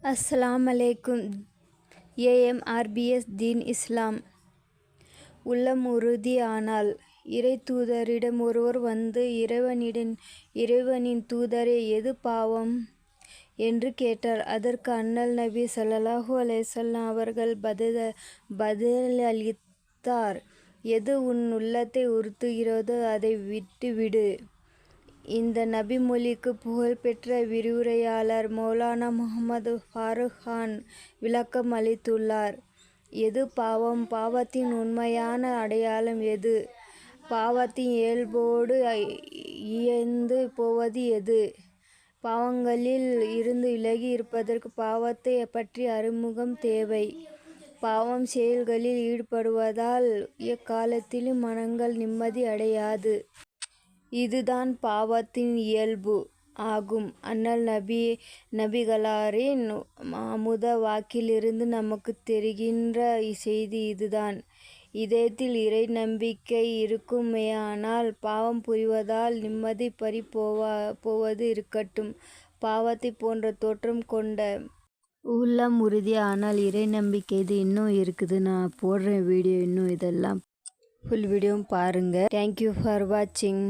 அஸ்ஸலாமு அலைக்கும். AMRBS தீன் இஸ்லாம். உள்ளம் உறுதியானால் இறை தூதரிடம் ஒருவர் வந்து, இறைவனின் தூதரே, எது பாவம் என்று கேட்டார். அதற்கு அண்ணல் நபி ஸல்லல்லாஹு அலைஹி வஸல்லம் அவர்கள் பதிலளித்தார், எது உன் உள்ளத்தை உறுத்துகிறதோ அதை விட்டுவிடு. இந்த நபிமொழிக்கு புகழ்பெற்ற விரிவுரையாளர் மௌலானா முஹம்மது ஃபாரூக் கான் விளக்கம் அளித்துள்ளார். எது பாவம்? பாவத்தின் உண்மையான அடையாளம் எது? பாவத்தின் இயல்போடு இயைந்து போவது எது? பாவங்களில் இருந்து விலகி இருப்பதற்கு பாவத்தை பற்றிய அறிமுகம் தேவை. பாவம் செயல்களில் ஈடுபடுவதால் எக்காலத்திலும் மனங்கள் நிம்மதி அடையாது. இதுதான் பாவத்தின் இயல்பு ஆகும். அண்ணல் நபிகளாரின் அமுத வாக்கிலிருந்து நமக்கு தெரிகின்ற செய்தி இதுதான். இதயத்தில் இறை நம்பிக்கை இருக்குமேயானால் பாவம் புரிவதால் நிம்மதி போவது இருக்கட்டும், பாவத்தை போன்ற தோற்றம் கொண்ட உள்ளம் உறுதியானால் இறை நம்பிக்கை இது இன்னும் இருக்குது. நான் போடுற வீடியோ இன்னும் இதெல்லாம் ஃபுல் வீடியோவும் பாருங்கள். தேங்க்யூ ஃபார் வாட்சிங்.